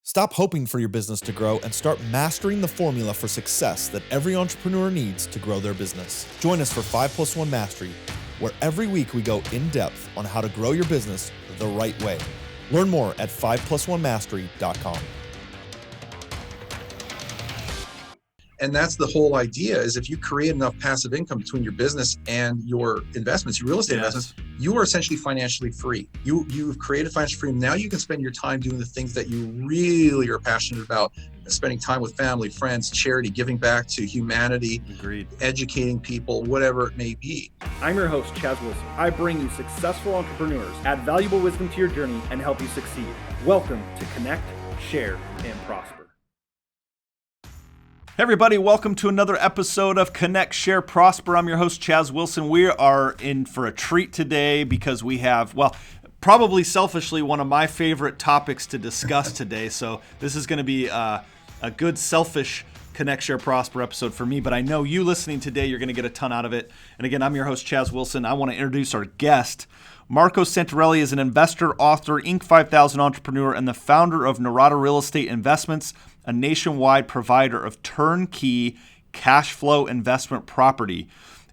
Stop hoping for your business to grow and start mastering the formula for success that every entrepreneur needs to grow their business. Join us for 5+1 Mastery, where every week we go in depth on how to grow your business the right way. Learn more at 5+1mastery.com. And that's the whole idea, is if you create enough passive income between your business and your investments, your real estate investments, you are essentially financially free. You've created financial freedom. Now you can spend your time doing the things that you really are passionate about, spending time with family, friends, charity, giving back to humanity, Agreed. Educating people, whatever it may be. I'm your host, Chaz Wilson. I bring you successful entrepreneurs, add valuable wisdom to your journey, and help you succeed. Welcome to Connect, Share, and Prosper. Hey everybody, welcome to another episode of Connect, Share, Prosper. I'm your host, Chaz Wilson. We are in for a treat today because we have, well, probably selfishly, one of my favorite topics to discuss today. So this is going to be a good selfish Connect, Share, Prosper episode for me, but I know you listening today, you're going to get a ton out of it. And again, I'm your host, Chaz Wilson. I want to introduce our guest. Marco Santarelli is an investor, author, Inc. 5000 entrepreneur, and the founder of Norada Real Estate Investments, a nationwide provider of turnkey cash flow investment property.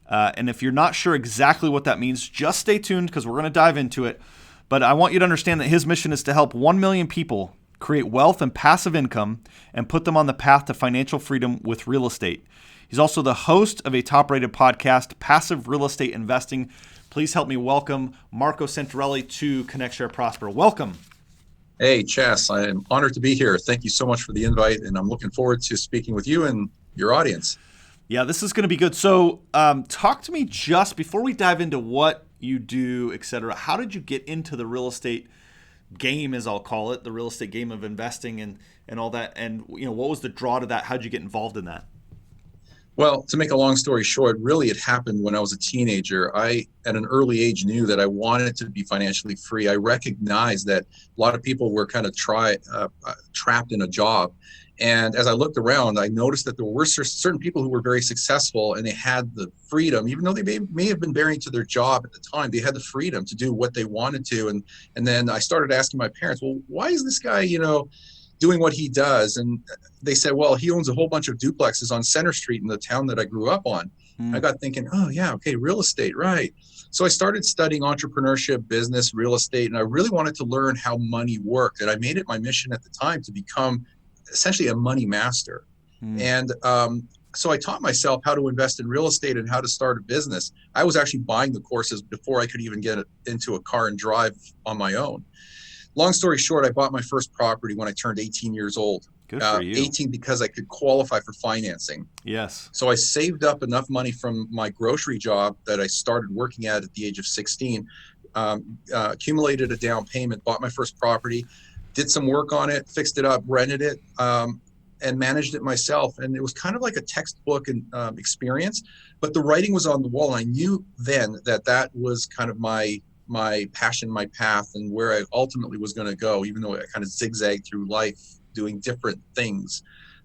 And if you're not sure exactly what that means, just stay tuned because we're going to dive into it. But I want you to understand that his mission is to help 1 million people create wealth and passive income and put them on the path to financial freedom with real estate. He's also the host of a top-rated podcast, Passive Real Estate Investing. Please help me welcome Marco Santarelli to Connect, Share, Prosper. Welcome. Hey, Chas, I am honored to be here. Thank you so much for the invite, and I'm looking forward to speaking with you and your audience. Yeah, this is going to be good. So talk to me just before we dive into what you do, et cetera. How did you get into the real estate game, as I'll call it, the real estate game of investing and all that? And what was the draw to that? How did you get involved in that? Well, to make a long story short, really it happened when I was a teenager. I, at an early age, knew that I wanted to be financially free. I recognized that a lot of people were kind of trapped in a job. And as I looked around, I noticed that there were certain people who were very successful and they had the freedom, even though they may have been married to their job at the time, they had the freedom to do what they wanted to. And then I started asking my parents, well, why is this guy, doing what he does? And they said, well, he owns a whole bunch of duplexes on Center Street in the town that I grew up on. I got thinking, oh yeah, okay, real estate, right. So I started studying entrepreneurship, business, real estate, and I really wanted to learn how money worked. And I made it my mission at the time to become essentially a money master. And so I taught myself how to invest in real estate and how to start a business. I was actually buying the courses before I could even get into a car and drive on my own. Long story short, I bought my first property when I turned 18 years old. Good for you. 18 because I could qualify for financing. Yes. So I saved up enough money from my grocery job that I started working at the age of 16, accumulated a down payment, bought my first property, did some work on it, fixed it up, rented it, and managed it myself. And it was kind of like a textbook experience, but the writing was on the wall. And I knew then that was kind of my passion, my path, and where I ultimately was going to go, even though I kind of zigzagged through life doing different things.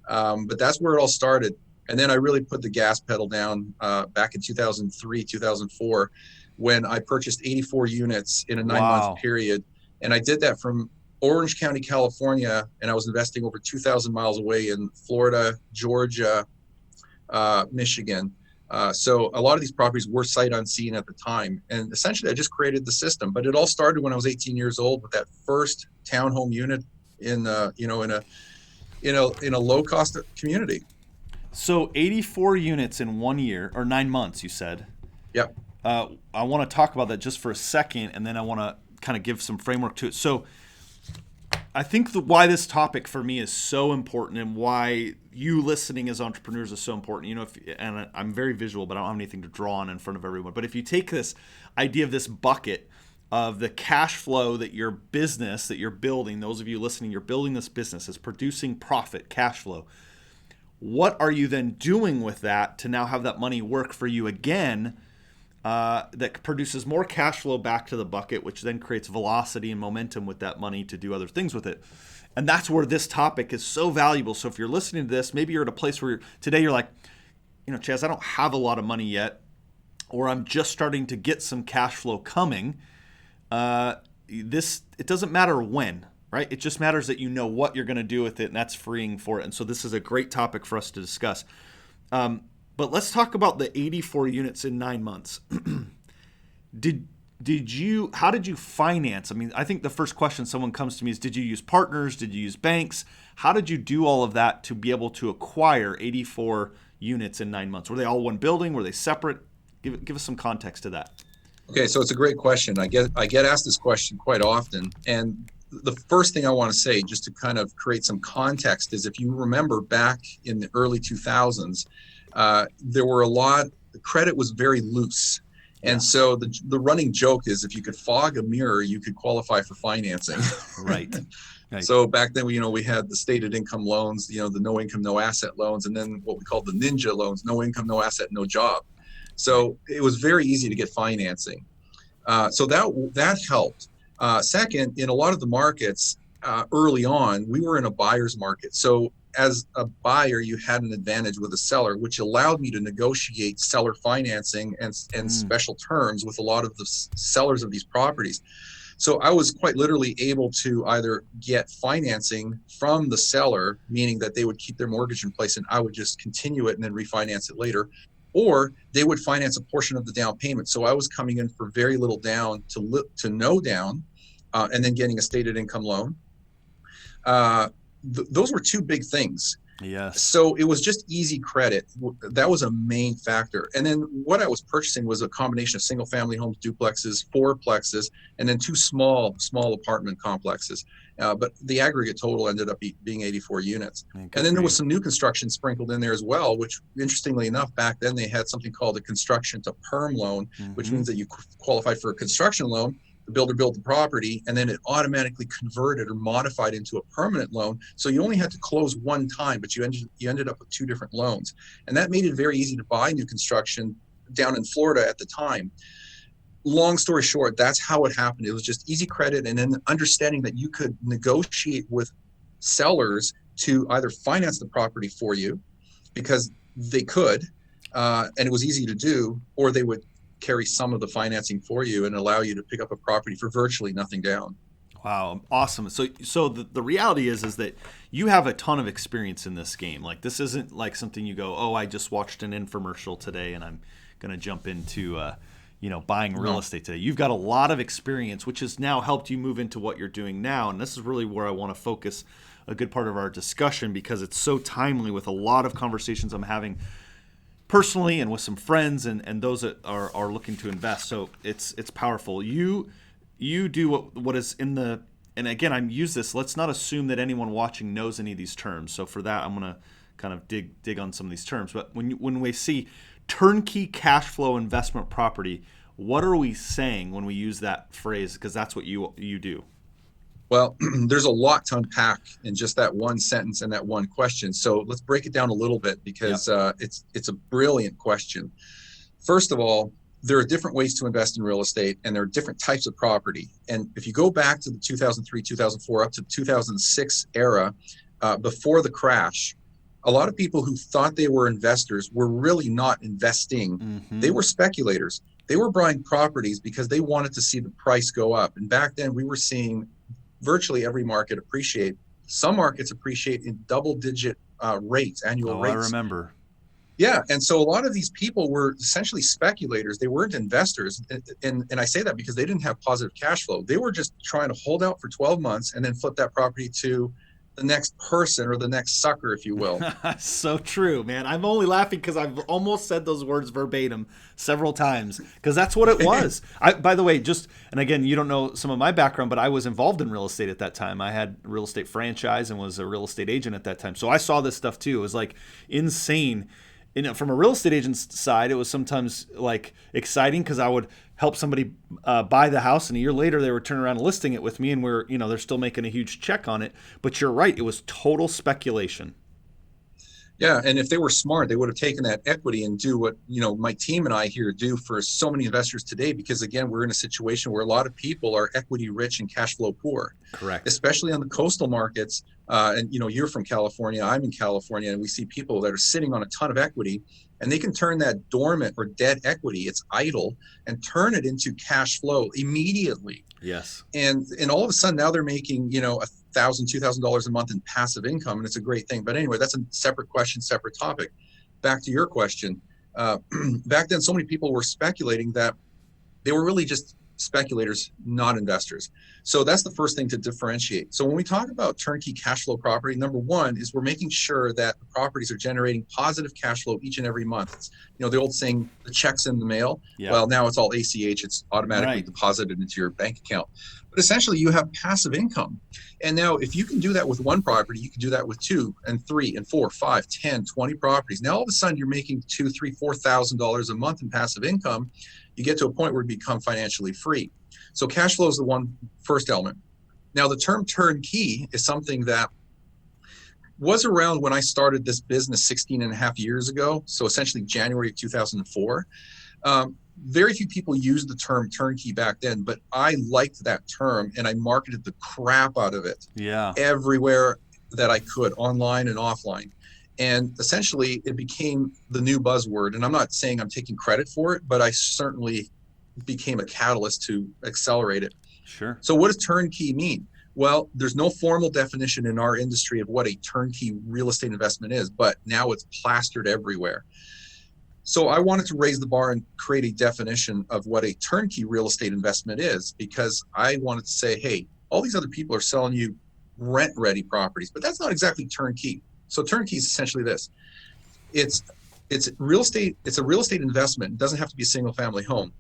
But that's where it all started. And then I really put the gas pedal down back in 2003, 2004, when I purchased 84 units in a 9-month period. And I did that from Orange County, California, and I was investing over 2,000 miles away in Florida, Georgia, Michigan. So a lot of these properties were sight unseen at the time. And essentially I just created the system, but it all started when I was 18 years old with that first townhome unit in a low cost community. So 84 units in 1 year or 9 months, you said. Yep. I want to talk about that just for a second, and then I want to kind of give some framework to it. So I think why this topic for me is so important and why you listening as entrepreneurs is so important. And I'm very visual, but I don't have anything to draw on in front of everyone. But if you take this idea of this bucket of the cash flow that your business that you're building, those of you listening, you're building this business is producing profit, cash flow. What are you then doing with that to now have that money work for you again? That produces more cash flow back to the bucket, which then creates velocity and momentum with that money to do other things with it. And that's where this topic is so valuable. So if you're listening to this, maybe you're at a place where today you're like, Chaz, I don't have a lot of money yet, or I'm just starting to get some cash flow coming. It doesn't matter when. right? It just matters that you know what you're going to do with it, and that's freeing for it. And so this is a great topic for us to discuss. But let's talk about the 84 units in 9 months. How did you finance? I mean, I think the first question someone comes to me is, did you use partners? Did you use banks? How did you do all of that to be able to acquire 84 units in 9 months? Were they all one building? Were they separate? Give us some context to that. Okay, so it's a great question. I get asked this question quite often. And the first thing I want to say, just to kind of create some context, is if you remember back in the early 2000s, there were the credit was very loose. And so the running joke is if you could fog a mirror, you could qualify for financing. Right. So back then, we had the stated income loans, the no income, no asset loans, and then what we called the ninja loans, no income, no asset, no job. So it was very easy to get financing. So that helped. Second, in a lot of the markets early on, we were in a buyer's market. So as a buyer, you had an advantage with a seller, which allowed me to negotiate seller financing and special terms with a lot of the sellers of these properties. So I was quite literally able to either get financing from the seller, meaning that they would keep their mortgage in place and I would just continue it and then refinance it later, or they would finance a portion of the down payment. So I was coming in for very little down to no down, and then getting a stated income loan. Those were two big things. Yes. So it was just easy credit. That was a main factor. And then what I was purchasing was a combination of single family homes, duplexes, fourplexes, and then two small apartment complexes. But the aggregate total ended up being 84 units. And then there was some new construction sprinkled in there as well, which interestingly enough, back then they had something called a construction to perm loan, which means that you qualify for a construction loan. The builder built the property and then it automatically converted or modified into a permanent loan. So you only had to close one time, but you ended up with two different loans. And that made it very easy to buy new construction down in Florida at the time. Long story short, that's how it happened. It was just easy credit and then understanding that you could negotiate with sellers to either finance the property for you because they could, and it was easy to do, or they would carry some of the financing for you and allow you to pick up a property for virtually nothing down. Wow, awesome. So the reality is that you have a ton of experience in this game. Like this isn't like something you go, oh, I just watched an infomercial today and I'm going to jump into buying real estate today. You've got a lot of experience, which has now helped you move into what you're doing now. And this is really where I want to focus a good part of our discussion because it's so timely with a lot of conversations I'm having personally and with some friends and those that are looking to invest. So it's powerful. You do what is in the, and again, I use this, let's not assume that anyone watching knows any of these terms. So for that, I'm going to kind of dig on some of these terms. But when we see turnkey cash flow investment property, what are we saying when we use that phrase? Because that's what you do. Well, there's a lot to unpack in just that one sentence and that one question. So let's break it down a little bit because it's a brilliant question. First of all, there are different ways to invest in real estate and there are different types of property. And if you go back to the 2003, 2004, up to 2006 era, before the crash, a lot of people who thought they were investors were really not investing. Mm-hmm. They were speculators. They were buying properties because they wanted to see the price go up. And back then we were seeing virtually every market appreciate. Some markets appreciate in double-digit rates, annual rates. I remember. Yeah, and so a lot of these people were essentially speculators. They weren't investors, and I say that because they didn't have positive cash flow. They were just trying to hold out for 12 months and then flip that property to the next person or the next sucker, if you will. So true, man. I'm only laughing because I've almost said those words verbatim several times because that's what it was. By the way, and again, you don't know some of my background, but I was involved in real estate at that time. I had a real estate franchise and was a real estate agent at that time. So I saw this stuff too. It was like insane. From a real estate agent's side, it was sometimes like exciting because I would help somebody buy the house, and a year later they were turning around and listing it with me, and they're still making a huge check on it. But you're right, it was total speculation. Yeah, and if they were smart, they would have taken that equity and do what my team and I here do for so many investors today. Because again, we're in a situation where a lot of people are equity rich and cash flow poor. Correct. Especially on the coastal markets. And you're from California, I'm in California, and we see people that are sitting on a ton of equity, and they can turn that dormant or dead equity, it's idle, and turn it into cash flow immediately. Yes. And all of a sudden now they're making, $1,000, $2,000 a month in passive income, and it's a great thing. But anyway, that's a separate question, separate topic. Back to your question. Back then, so many people were speculating that they were really just speculators, not investors. So that's the first thing to differentiate. So when we talk about turnkey cash flow property, number one is we're making sure that the properties are generating positive cash flow each and every month. It's, the old saying, the check's in the mail. Yeah. Well, now it's all ACH. It's automatically deposited into your bank account. But essentially, you have passive income. And now if you can do that with one property, you can do that with 2 and 3 and 4, 5, 10, 20 properties. Now all of a sudden you're making $2,000, $3,000, $4,000 a month in passive income. You get to a point where you become financially free. So cash flow is the first element. Now the term turnkey is something that was around when I started this business 16 and a half years ago. So essentially January of 2004. Very few people used the term turnkey back then, but I liked that term and I marketed the crap out of it everywhere that I could, online and offline. And essentially it became the new buzzword. And I'm not saying I'm taking credit for it, but I certainly became a catalyst to accelerate it. Sure. So what does turnkey mean? Well, there's no formal definition in our industry of what a turnkey real estate investment is, but now it's plastered everywhere. So I wanted to raise the bar and create a definition of what a turnkey real estate investment is, because I wanted to say, hey, all these other people are selling you rent-ready properties, but that's not exactly turnkey. So turnkey is essentially this. It's real estate. It's a real estate investment. It doesn't have to be a single family home,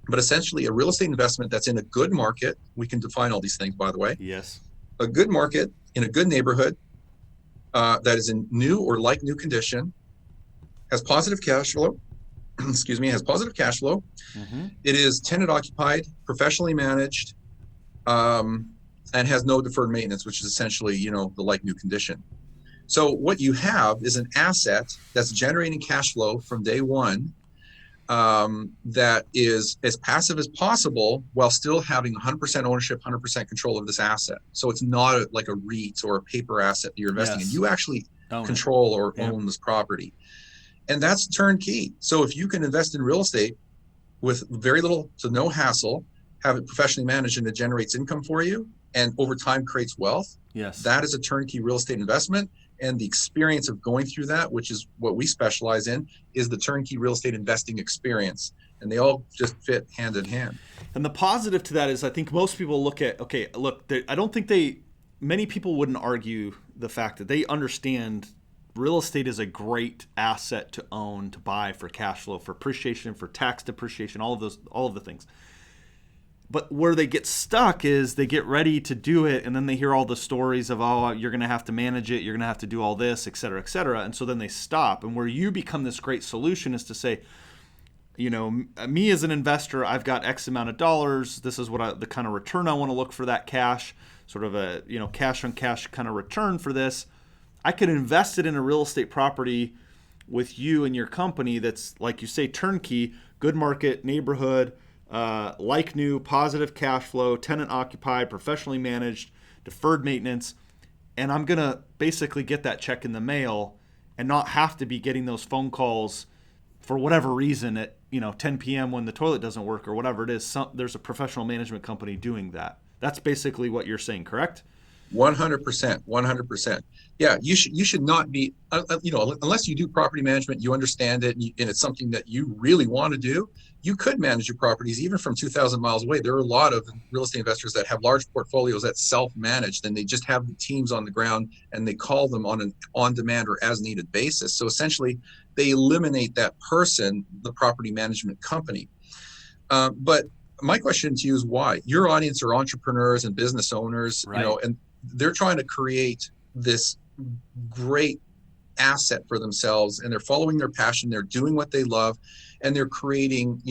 but essentially a real estate investment that's in a good market. We can define all these things, by the way. Yes. A good market in a good neighborhood that is in new or like new condition, has positive cash flow. Has positive cash flow. Mm-hmm. It is tenant occupied, professionally managed, and has no deferred maintenance, which is essentially, the like new condition. So what you have is an asset that's generating cash flow from day one, that is as passive as possible while still having 100% ownership, 100% control of this asset. So it's not like a REIT or a paper asset that you're investing in. You actually control or own this property. And that's turnkey. So if you can invest in real estate with very little to no hassle, have it professionally managed, and it generates income for you and over time creates wealth, that is a turnkey real estate investment. And the experience of going through that, which is what we specialize in, is the turnkey real estate investing experience. And they all just fit hand in hand. And the positive to that is, I think most people look at, I don't think many people wouldn't argue the fact that they understand real estate is a great asset to own, to buy for cash flow, for appreciation, for tax depreciation, all of the things. But where they get stuck is they get ready to do it, and then they hear all the stories of, you're going to have to manage it, you're going to have to do all this, et cetera, and so then they stop. And where you become this great solution is to say, me as an investor, I've got X amount of dollars. This is the kind of return I want to look for that cash, sort of a cash on cash kind of return for this. I could invest it in a real estate property with you and your company that's, like you say, turnkey, good market, neighborhood, like new, positive cash flow, tenant occupied, professionally managed, deferred maintenance, and I'm going to basically get that check in the mail and not have to be getting those phone calls for whatever reason at 10 p.m. when the toilet doesn't work or whatever it is. There's a professional management company doing that. That's basically what you're saying, correct? 100%. Yeah, you should not be, unless you do property management, you understand it, and it's something that you really want to do. You could manage your properties even from 2,000 miles away. There are a lot of real estate investors that have large portfolios that self-managed, and they just have the teams on the ground, and they call them on an on-demand or as-needed basis. So essentially, they eliminate that person, the property management company. But my question to you is why? Your audience are entrepreneurs and business owners, and they're trying to create this great asset for themselves, and they're following their passion. They're doing what they love, and they're creating,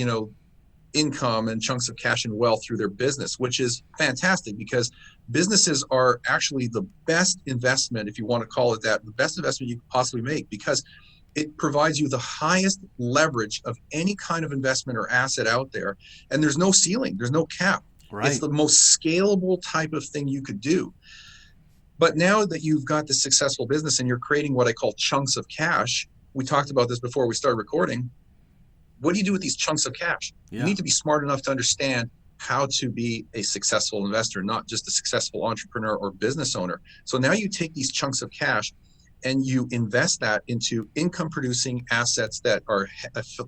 income and chunks of cash and wealth through their business, which is fantastic, because businesses are actually the best investment, if you want to call it that, the best investment you could possibly make, because it provides you the highest leverage of any kind of investment or asset out there. And there's no ceiling, there's no cap. Right. It's the most scalable type of thing you could do. But now that you've got this successful business and you're creating what I call chunks of cash, we talked about this before we started recording. What do you do with these chunks of cash? Yeah. You need to be smart enough to understand how to be a successful investor, not just a successful entrepreneur or business owner. So now you take these chunks of cash and you invest that into income producing assets that are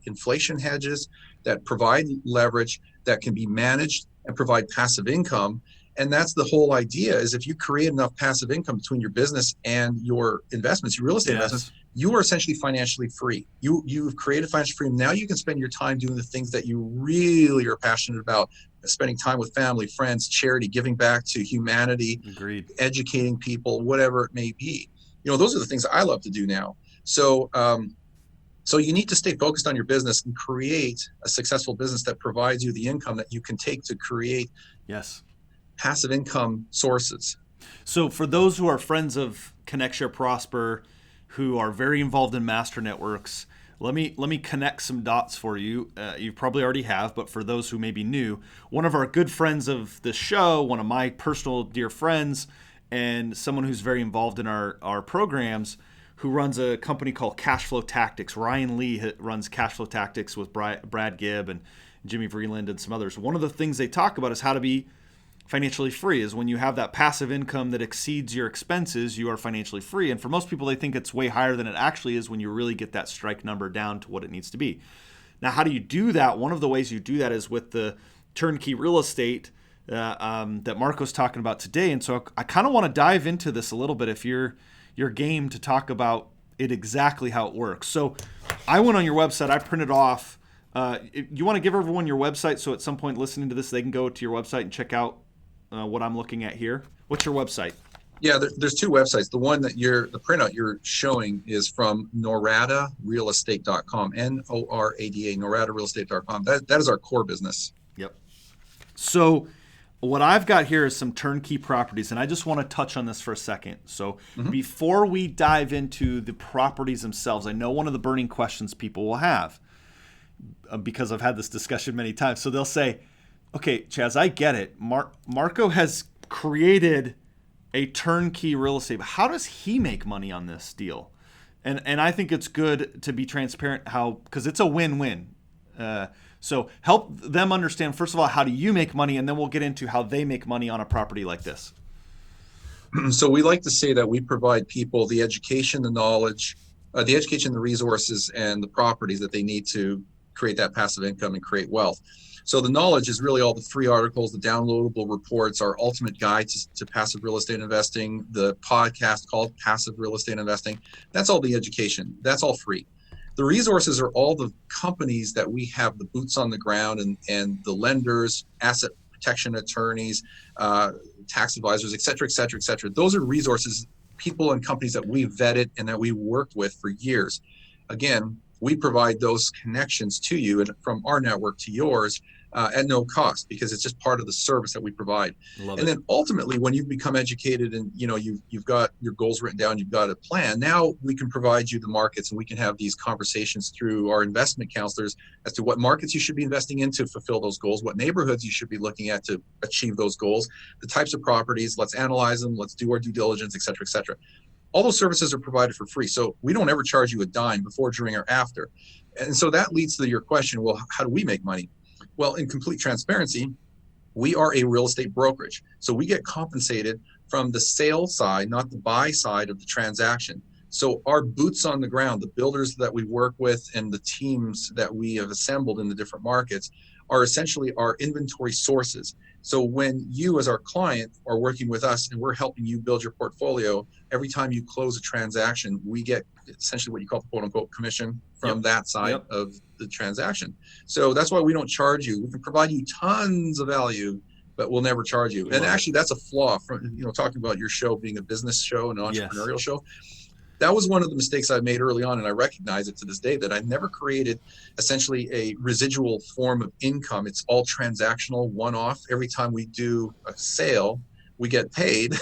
inflation hedges, that provide leverage, that can be managed and provide passive income. And that's the whole idea, is if you create enough passive income between your business and your investments, your real estate investments, you are essentially financially free. You've created financial freedom. Now you can spend your time doing the things that you really are passionate about, spending time with family, friends, charity, giving back to humanity, Agreed. Educating people, whatever it may be. Those are the things I love to do now. So you need to stay focused on your business and create a successful business that provides you the income that you can take to create passive income sources. So for those who are friends of Connect, Share, Prosper, who are very involved in master networks, let me connect some dots for you. You probably already have, but for those who may be new, one of our good friends of the show, one of my personal dear friends, and someone who's very involved in our programs, who runs a company called Cashflow Tactics. Ryan Lee runs Cashflow Tactics with Brad Gibb and Jimmy Vreeland and some others. One of the things they talk about is how to be financially free. Is when you have that passive income that exceeds your expenses, you are financially free. And for most people, they think it's way higher than it actually is when you really get that strike number down to what it needs to be. Now, how do you do that? One of the ways you do that is with the turnkey real estate that Marco's talking about today. And so I kind of want to dive into this a little bit if you're game to talk about it exactly how it works. So I went on your website, I printed off. You want to give everyone your website so at some point listening to this, they can go to your website and check out what I'm looking at here. What's your website? Yeah, there's two websites. The one that the printout you're showing is from noradarealestate.com, Norada, noradarealestate.com. That is our core business. Yep. So what I've got here is some turnkey properties, and I just want to touch on this for a second. So before we dive into the properties themselves, I know one of the burning questions people will have, because I've had this discussion many times. So they'll say, okay, Chaz, I get it. Marco has created a turnkey real estate, but how does he make money on this deal? And I think it's good to be transparent because it's a win-win. So help them understand, first of all, how do you make money? And then we'll get into how they make money on a property like this. So we like to say that we provide people the education, the knowledge, the education, the resources, and the properties that they need to create that passive income and create wealth. So the knowledge is really all the free articles, the downloadable reports, our ultimate guide to passive real estate investing, the podcast called Passive Real Estate Investing. That's all the education. That's all free. The resources are all the companies that we have the boots on the ground and the lenders, asset protection attorneys, tax advisors, et cetera, et cetera, et cetera. Those are resources, people and companies that we've vetted and that we worked with for years. Again, we provide those connections to you and from our network to yours at no cost, because it's just part of the service that we provide. Then ultimately, when you become educated and you've got your goals written down, you've got a plan, now we can provide you the markets and we can have these conversations through our investment counselors as to what markets you should be investing in to fulfill those goals, what neighborhoods you should be looking at to achieve those goals, the types of properties, let's analyze them, let's do our due diligence, et cetera, et cetera. All those services are provided for free. So we don't ever charge you a dime before, during, or after. And so that leads to your question, well, how do we make money? Well, in complete transparency, we are a real estate brokerage. So we get compensated from the sale side, not the buy side of the transaction. So our boots on the ground, the builders that we work with and the teams that we have assembled in the different markets are essentially our inventory sources. So when you as our client are working with us and we're helping you build your portfolio, every time you close a transaction, we get essentially what you call the quote unquote commission from that side of the transaction. So that's why we don't charge you. We can provide you tons of value, but we'll never charge you. And actually that's a flaw from, talking about your show being a business show and an entrepreneurial show. That was one of the mistakes I made early on, and I recognize it to this day, that I never created essentially a residual form of income. It's all transactional, one-off. Every time we do a sale, we get paid,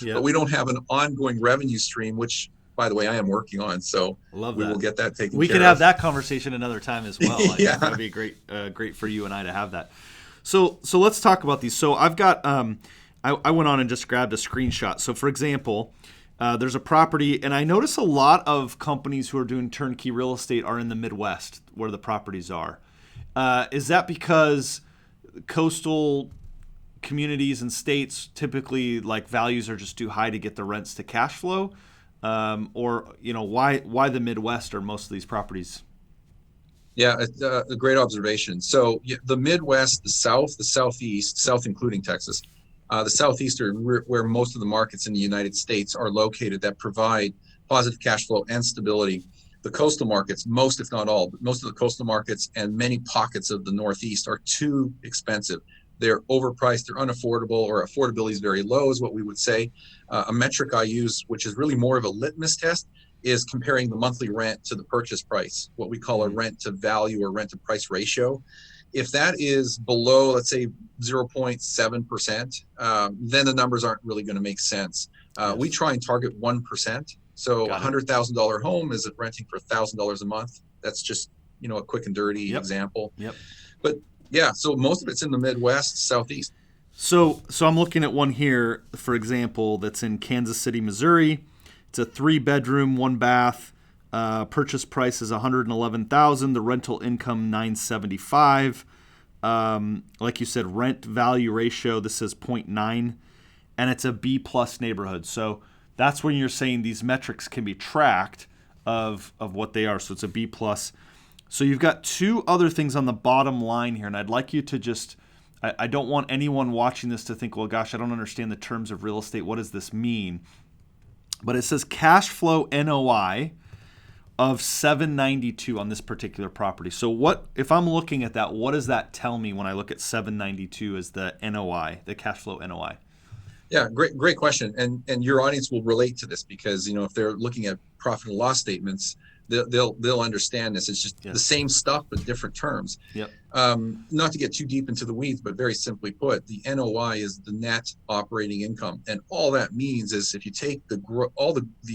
but we don't have an ongoing revenue stream, which, by the way, I am working on. So we will get that taken care of. We could have that conversation another time as well. I think that would be great for you and I to have that. So let's talk about these. So I've got I went on and just grabbed a screenshot. So for example, there's a property, and I notice a lot of companies who are doing turnkey real estate are in the Midwest where the properties are. Is that because coastal communities and states typically like values are just too high to get the rents to cash flow? Or why the Midwest are most of these properties? Yeah, a great observation. So the Midwest, the South, the Southeast, South including Texas, the Southeast are where most of the markets in the United States are located that provide positive cash flow and stability. The coastal markets, most if not all, but most of the coastal markets and many pockets of the Northeast are too expensive. They're overpriced, they're unaffordable, or affordability is very low is what we would say. A metric I use, which is really more of a litmus test, is comparing the monthly rent to the purchase price, what we call a rent to value or rent to price ratio. If that is below, let's say 0.7%, then the numbers aren't really going to make sense. We try and target 1%. So a $100,000 home is renting for $1,000 a month. That's just, a quick and dirty example. Yep. But yeah, so most of it's in the Midwest, Southeast. So I'm looking at one here, for example, that's in Kansas City, Missouri. It's a 3-bedroom, 1-bath. Purchase price is $111,000. The rental income $975. Like you said, rent value ratio. This is 0.9, and it's a B+ neighborhood. So that's when you're saying these metrics can be tracked of what they are. So it's a B+. So you've got two other things on the bottom line here, and I'd like you to just. I don't want anyone watching this to think, well, gosh, I don't understand the terms of real estate. What does this mean? But it says cash flow NOI of $792 on this particular property. So what if I'm looking at that, what does that tell me when I look at $792 as the NOI, the cash flow NOI? Yeah, great question. And your audience will relate to this because, if they're looking at profit and loss statements, they'll understand this. It's just the same stuff, but different terms. Yep. Not to get too deep into the weeds, but very simply put, the NOI is the net operating income. And all that means is if you take the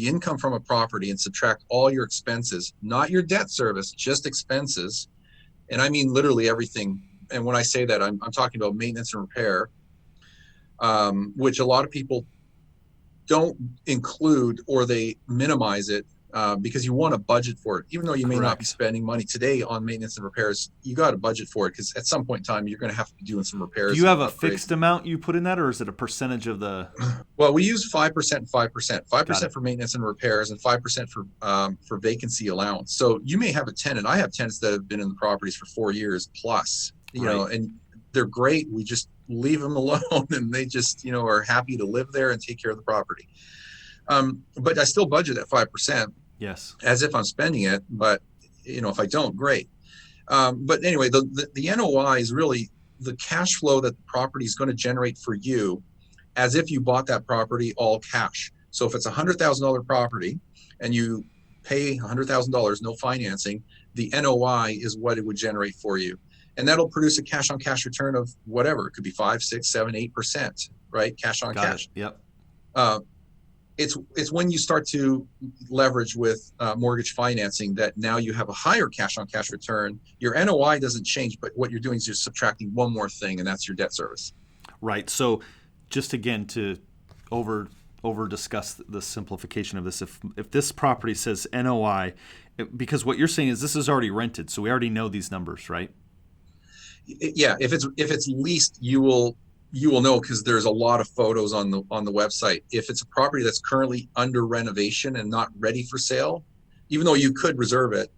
income from a property and subtract all your expenses, not your debt service, just expenses. And I mean, literally everything. And when I say that, I'm talking about maintenance and repair, which a lot of people don't include or they minimize it. Because you want to budget for it, even though you may not be spending money today on maintenance and repairs, you got to budget for it because at some point in time you're going to have to be doing some repairs. Do you have a fixed amount you put in that, or is it a percentage of the? Well, we use 5%, 5% for maintenance and repairs, and 5% for vacancy allowance. So you may have a tenant. I have tenants that have been in the properties for 4 years plus, and they're great. We just leave them alone, and they just are happy to live there and take care of the property. But I still budget at 5%. Yes. As if I'm spending it, but if I don't, great. But anyway, the NOI is really the cash flow that the property is going to generate for you, as if you bought that property all cash. So if it's $100,000 property and you pay $100,000, no financing, the NOI is what it would generate for you, and that'll produce a cash on cash return of whatever. It could be 5, 6, 7, 8%, right? Cash on cash. Yep. It's when you start to leverage with mortgage financing that now you have a higher cash on cash return. Your NOI doesn't change, but what you're doing is you're subtracting one more thing, and that's your debt service. Right. So just again to over discuss the simplification of this, if this property says NOI, because what you're saying is this is already rented, so we already know these numbers, right? Yeah. If it's leased, you will know because there's a lot of photos on the website. If it's a property that's currently under renovation and not ready for sale, even though you could reserve it,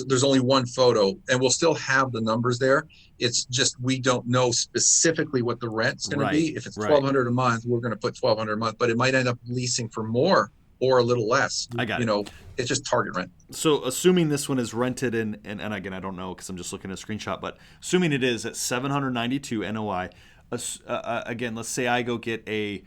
there's only one photo, and we'll still have the numbers there. It's just we don't know specifically what the rent's going to be. If it's $1,200 a month, we're going to put $1,200 a month, but it might end up leasing for more or a little less. I got it. It's just target rent. So assuming this one is rented, and again, I don't know because I'm just looking at a screenshot, but assuming it is at $792 NOI. Again, let's say I go get a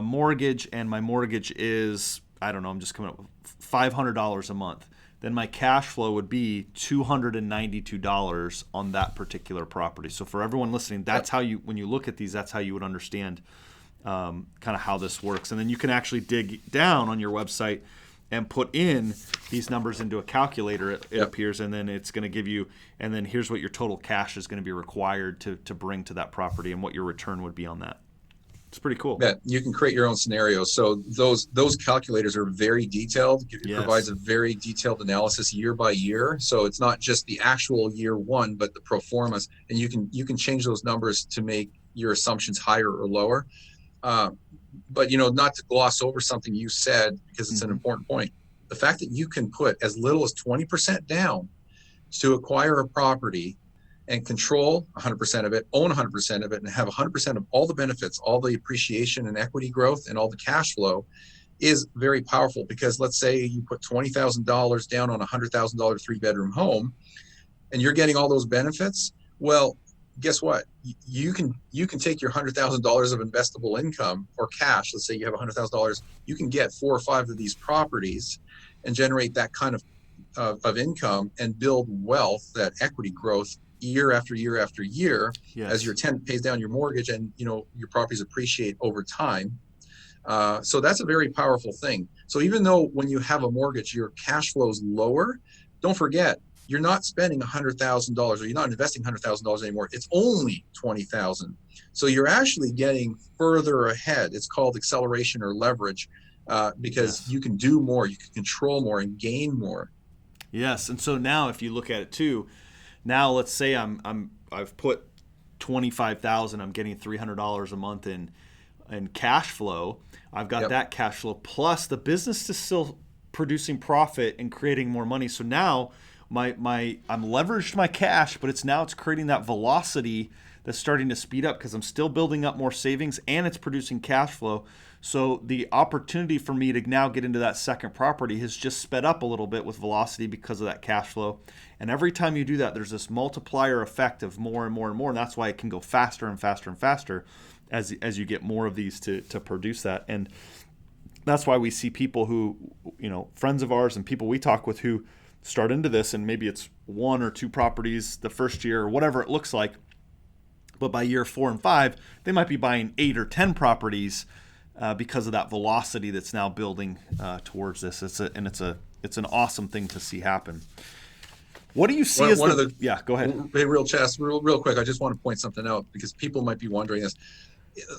mortgage, and my mortgage is, I don't know, I'm just coming up with $500 a month. Then my cash flow would be $292 on that particular property. So for everyone listening, that's how when you look at these, that's how you would understand kind of how this works. And then you can actually dig down on your website and put in these numbers into a calculator, it appears, and then it's going to give you, and then here's what your total cash is going to be required to bring to that property and what your return would be on that. It's pretty cool. Yeah, you can create your own scenarios. So those calculators are very detailed. It provides a very detailed analysis year by year. So it's not just the actual year one, but the pro formas, and you can change those numbers to make your assumptions higher or lower. But not to gloss over something you said, because it's an important point. The fact that you can put as little as 20% down to acquire a property and control 100% of it, own 100% of it, and have 100% of all the benefits, all the appreciation and equity growth, and all the cash flow is very powerful. Because let's say you put $20,000 down on a $100,000 3-bedroom home, and you're getting all those benefits. Well, guess what? You can take your $100,000 of investable income or cash. Let's say you have $100,000. You can get 4 or 5 of these properties and generate that kind of income and build wealth, that equity growth, year after year after year, as your tenant pays down your mortgage and your properties appreciate over time. So that's a very powerful thing. So even though when you have a mortgage, your cash flow is lower, don't forget, you're not spending $100,000 or you're not investing $100,000 anymore. It's only $20,000. So you're actually getting further ahead. It's called acceleration or leverage, because you can do more, you can control more and gain more. Yes. And so now if you look at it too, now let's say I've put $25,000, I'm getting $300 a month in cash flow. I've got that cash flow plus the business is still producing profit and creating more money. So now I'm leveraged my cash, but it's creating that velocity that's starting to speed up because I'm still building up more savings and it's producing cash flow. So the opportunity for me to now get into that second property has just sped up a little bit with velocity because of that cash flow. And every time you do that, there's this multiplier effect of more and more and more. And that's why it can go faster and faster and faster as you get more of these to produce that. And that's why we see people who, friends of ours and people we talk with who start into this, and maybe it's 1 or 2 properties the first year or whatever it looks like. But by year 4 and 5, they might be buying 8 or 10 properties because of that velocity that's now building towards this. It's an awesome thing to see happen. What do you see as one of the? Yeah, go ahead. Hey, real quick. I just want to point something out because people might be wondering this.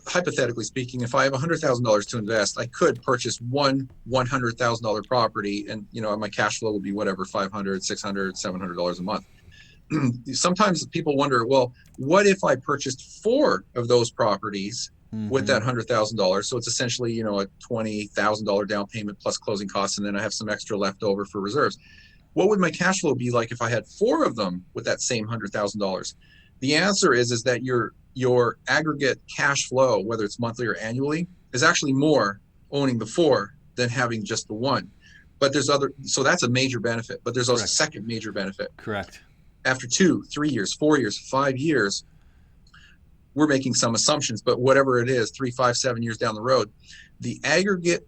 Hypothetically speaking, if I have $100,000 to invest, I could purchase one $100,000 property, and my cash flow would be whatever, $500, $600, $700 a month. Sometimes people wonder, well, what if I purchased 4 of those properties with that $100,000? So it's essentially, a $20,000 down payment plus closing costs, and then I have some extra left over for reserves. What would my cash flow be like if I had 4 of them with that same $100,000? The answer is that your aggregate cash flow, whether it's monthly or annually, is actually more owning the 4 than having just the 1. But so that's a major benefit. But there's also a second major benefit. Correct. After 2, 3 years, 4 years, 5 years, we're making some assumptions, but whatever it is, 3, 5, 7 years down the road, the aggregate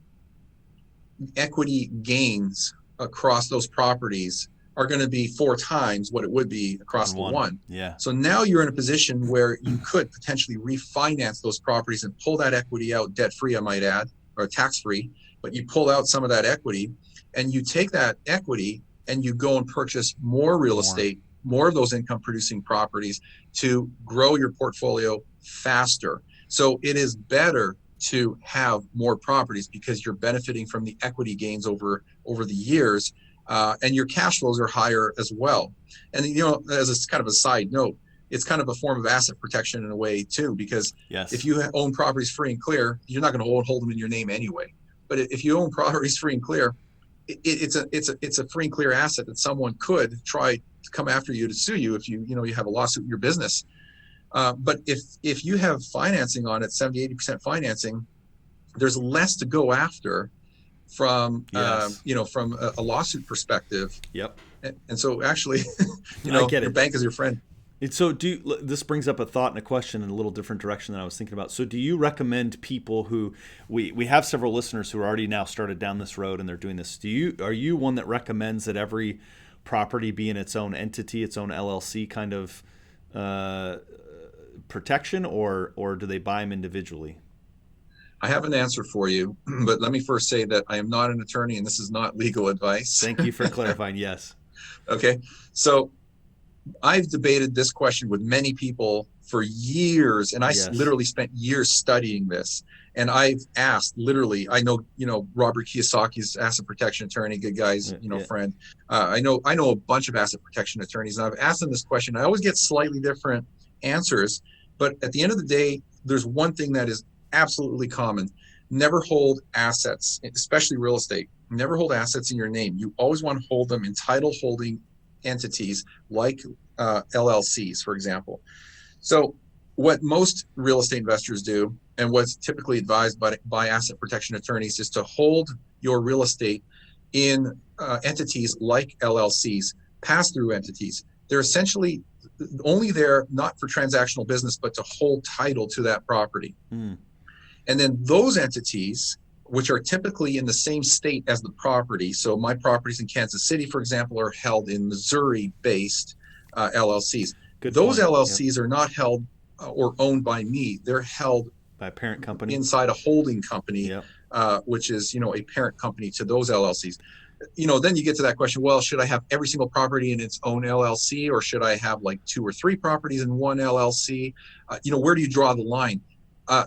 equity gains across those properties are going to be 4 times what it would be across the 1. Yeah. So now you're in a position where you could potentially refinance those properties and pull that equity out debt-free, I might add, or tax-free, but you pull out some of that equity and you take that equity and you go and purchase more real estate, more of those income-producing properties to grow your portfolio faster. So it is better to have more properties because you're benefiting from the equity gains over the years. And your cash flows are higher as well. And, as a kind of a side note, it's kind of a form of asset protection in a way too, because if you own properties free and clear, you're not going to hold them in your name anyway. But if you own properties free and clear, it's a free and clear asset that someone could try to come after you to sue you if you have a lawsuit in your business. But if you have financing on it, 70-80% financing, there's less to go after from from a lawsuit perspective. Yep. And so actually, your bank is your friend. And so this brings up a thought and a question in a little different direction than I was thinking about. So do you recommend people who we have several listeners who are already now started down this road and they're doing this. Are you one that recommends that every property be in its own entity, its own LLC kind of protection, or do they buy them individually? I have an answer for you, but let me first say that I am not an attorney and this is not legal advice. Thank you for clarifying. Yes. Okay. So I've debated this question with many people for years, and I literally spent years studying this. And I've asked, literally, I know, Robert Kiyosaki's asset protection attorney, good guys, friend. I know a bunch of asset protection attorneys, and I've asked them this question. I always get slightly different answers, but at the end of the day, there's one thing that is absolutely common. Never hold assets, especially real estate. Never hold assets in your name. You always want to hold them in title holding entities like LLCs, for example. So what most real estate investors do, and what's typically advised by asset protection attorneys, is to hold your real estate in entities like LLCs, pass-through entities. They're essentially only there not for transactional business, but to hold title to that property. And then those entities, which are typically in the same state as the property. So my properties in Kansas City, for example, are held in Missouri-based LLCs. Those LLCs are not held or owned by me. They're held by a parent company inside a holding company, which is, a parent company to those LLCs. Then you get to that question, well, should I have every single property in its own LLC, or should I have like 2 or 3 properties in one LLC? Where do you draw the line?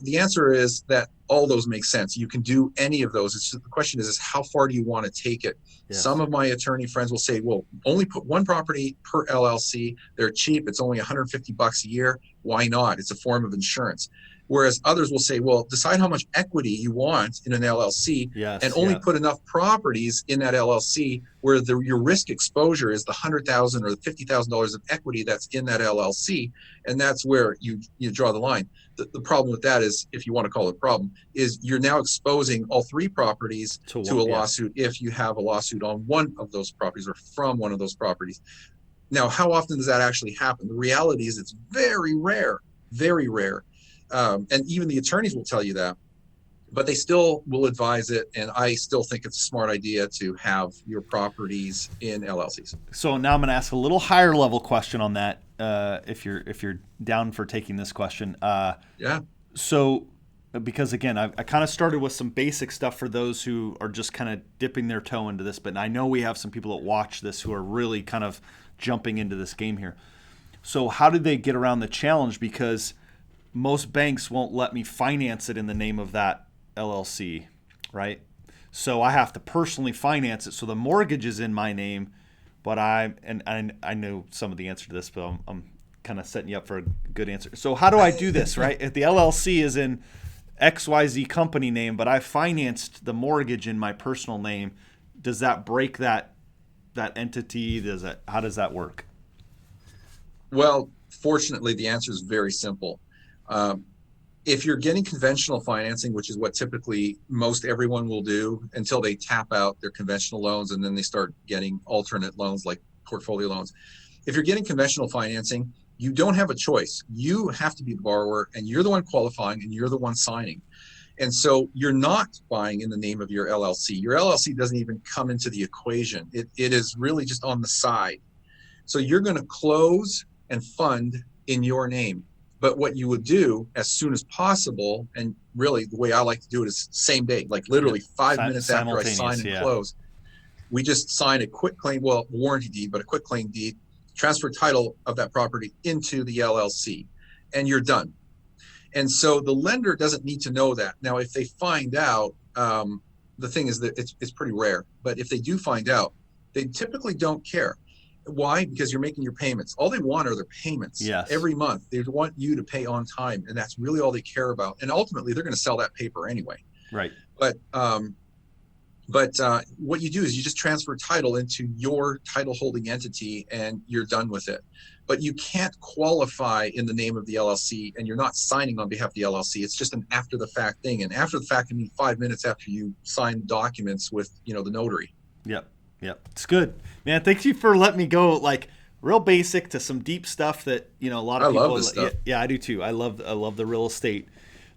The answer is that all those make sense. You can do any of those. It's just, the question is how far do you want to take it? Yes. Some of my attorney friends will say, well, only put one property per LLC. They're cheap. It's only $150 a year. Why not? It's a form of insurance. Whereas others will say, well, decide how much equity you want in an LLC and only put enough properties in that LLC where your risk exposure is the $100,000 or the $50,000 of equity that's in that LLC. And that's where you draw the line. The problem with that is, if you want to call it a problem, is you're now exposing all 3 properties to a lawsuit if you have a lawsuit on one of those properties or from one of those properties. Now, how often does that actually happen? The reality is it's very rare, very rare. And even the attorneys will tell you that, but they still will advise it. And I still think it's a smart idea to have your properties in LLCs. So now I'm going to ask a little higher level question on that. If you're down for taking this question. So, because again, I kind of started with some basic stuff for those who are just kind of dipping their toe into this, but I know we have some people that watch this who are really kind of jumping into this game here. So how did they get around the challenge? Because most banks won't let me finance it in the name of that LLC, right? So I have to personally finance it. So the mortgage is in my name, but I know some of the answer to this, but I'm kind of setting you up for a good answer. So how do I do this, right? If the LLC is in XYZ company name, but I financed the mortgage in my personal name, does that break that entity? How does that work? Well, fortunately, the answer is very simple. If you're getting conventional financing, which is what typically most everyone will do until they tap out their conventional loans and then they start getting alternate loans like portfolio loans. If you're getting conventional financing, you don't have a choice. You have to be the borrower and you're the one qualifying and you're the one signing. And so you're not buying in the name of your LLC. Your LLC doesn't even come into the equation. It is really just on the side. So you're going to close and fund in your name. But what you would do as soon as possible, and really the way I like to do it is same day, like literally 5 minutes after I sign and close, we just sign a quit claim, warranty deed, but a quit claim deed, transfer title of that property into the LLC, and you're done. And so the lender doesn't need to know that. Now, if they find out, the thing is that it's pretty rare, but if they do find out, they typically don't care. Why? Because you're making your payments. All they want are their payments every month. They want you to pay on time, and that's really all they care about. And ultimately, they're going to sell that paper anyway. Right. But what you do is you just transfer title into your title holding entity, and you're done with it. But you can't qualify in the name of the LLC, and you're not signing on behalf of the LLC. It's just an after the fact thing. And after the fact can mean 5 minutes after you sign documents with the notary. Yep. It's good, man. Thank you for letting me go like real basic to some deep stuff that a lot of people. I love this stuff. Yeah, I do too. I love the real estate.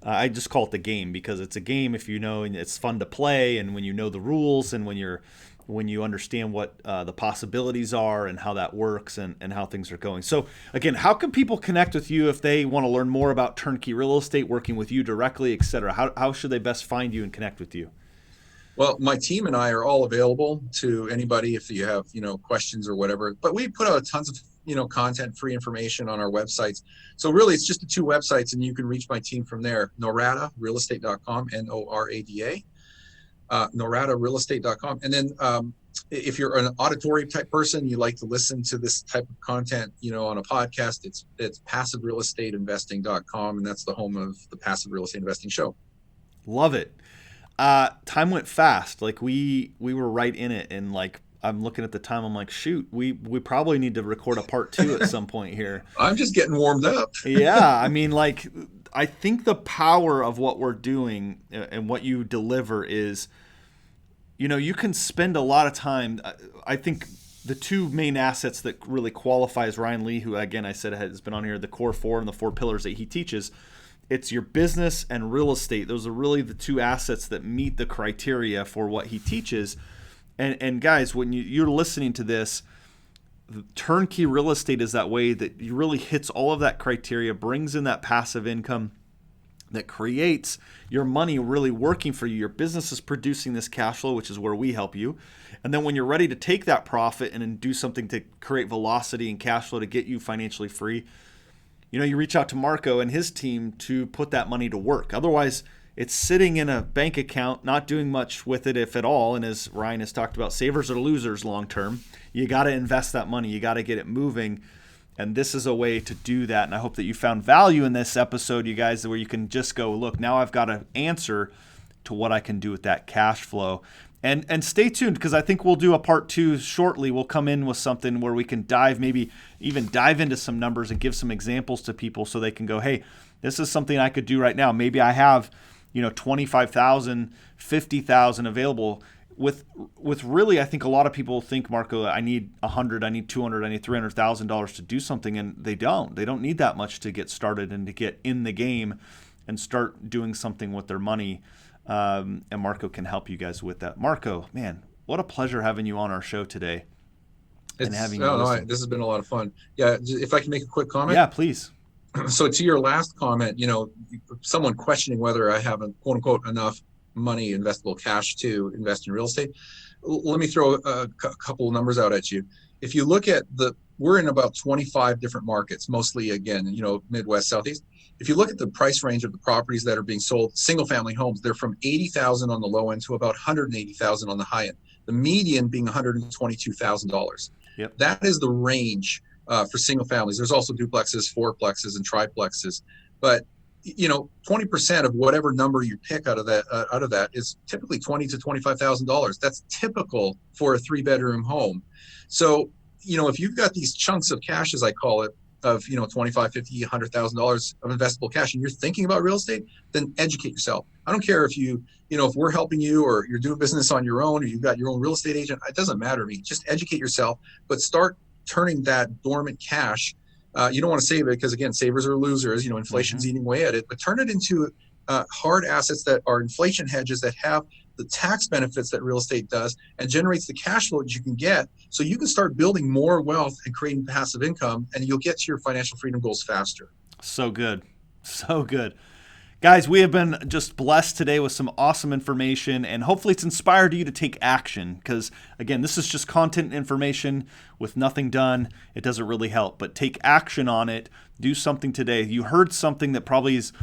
I just call it the game because it's a game if you know, and it's fun to play, and when you know the rules, and when you're when you understand what the possibilities are and how that works and how things are going. So again, how can people connect with you if they want to learn more about Turnkey Real Estate, working with you directly, et cetera? How should they best find you and connect with you? Well, my team and I are all available to anybody if you have, questions or whatever, but we put out tons of, content, free information on our websites. So really it's just the 2 websites, and you can reach my team from there. NoradaRealEstate.com, Norada. NoradaRealEstate.com. And then if you're an auditory type person, you like to listen to this type of content, on a podcast, it's PassiveRealEstateInvesting.com, and that's the home of the Passive Real Estate Investing Show. Love it. Time went fast. Like we were right in it, and like I'm looking at the time, I'm like, shoot, we probably need to record a part 2 at some point here. I'm just getting warmed up. Yeah, I mean, like, I think the power of what we're doing and what you deliver is, you can spend a lot of time. I think the 2 main assets that really qualifies Ryan Lee, who, again, I said has been on here, the core 4 and the 4 pillars that he teaches, it's your business and real estate. Those are really the 2 assets that meet the criteria for what he teaches. And guys, when you're listening to this, Turnkey Real Estate is that way that you really hits all of that criteria, brings in that passive income that creates your money really working for you. Your business is producing this cash flow, which is where we help you. And then when you're ready to take that profit and then do something to create velocity and cash flow to get you financially free, you reach out to Marco and his team to put that money to work. Otherwise, it's sitting in a bank account, not doing much with it, if at all. And as Ryan has talked about, savers are losers long term. You got to invest that money. You got to get it moving. And this is a way to do that. And I hope that you found value in this episode, you guys, where you can just go, look, now I've got an answer to what I can do with that cash flow. And stay tuned, because I think we'll do a part 2 shortly. We'll come in with something where we can maybe even dive into some numbers and give some examples to people so they can go, hey, this is something I could do right now. Maybe I have 25,000, 50,000 available with really, I think a lot of people think, Marco, I need 100, I need 200, I need $300,000 to do something. And they don't need that much to get started and to get in the game and start doing something with their money. And Marco can help you guys with that. Marco, man, what a pleasure having you on our show today. This has been a lot of fun. Yeah. If I can make a quick comment. Yeah, please. So to your last comment, someone questioning whether I have quote unquote enough money, investable cash to invest in real estate. Let me throw a couple of numbers out at you. If you look at we're in about 25 different markets, mostly again, Midwest, Southeast. If you look at the price range of the properties that are being sold, single family homes, they're from $80,000 on the low end to about $180,000 on the high end. The median being $122,000. Yep. That is the range for single families. There's also duplexes, fourplexes, and triplexes. But 20% of whatever number you pick out of that is typically $20,000 to $25,000. That's typical for a 3-bedroom home. So, if you've got these chunks of cash, as I call it, of $25,000, $50,000, $100,000 of investable cash, and you're thinking about real estate, then educate yourself. I don't care if if we're helping you or you're doing business on your own or you've got your own real estate agent. It doesn't matter to me. Just educate yourself, but start turning that dormant cash. You don't want to save it because, again, savers are losers. Inflation's eating away at it. But turn it into hard assets that are inflation hedges that have the tax benefits that real estate does and generates the cash flow that you can get, so you can start building more wealth and creating passive income, and you'll get to your financial freedom goals faster. So good. So good. Guys, we have been just blessed today with some awesome information, and hopefully it's inspired you to take action, because, again, this is just content and information with nothing done. It doesn't really help, but take action on it. Do something today. You heard something that probably is,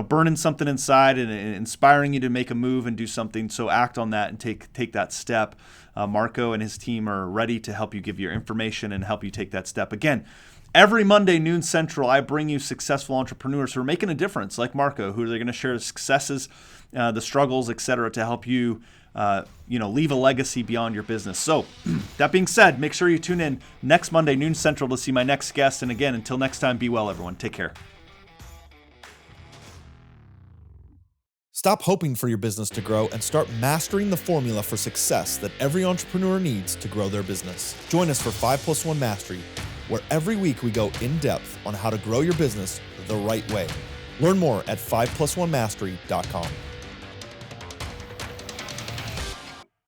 burning something inside and inspiring you to make a move and do something, so act on that and take that step. Marco and his team are ready to help you, give your information and help you take that step. Again, every Monday, noon Central, I bring you successful entrepreneurs who are making a difference, like Marco, who are going to share the successes, the struggles, etc., to help you, leave a legacy beyond your business. So, that being said, make sure you tune in next Monday, noon Central, to see my next guest. And again, until next time, be well, everyone. Take care. Stop hoping for your business to grow and start mastering the formula for success that every entrepreneur needs to grow their business. Join us for 5+1 Mastery, where every week we go in depth on how to grow your business the right way. Learn more at 5+1mastery.com.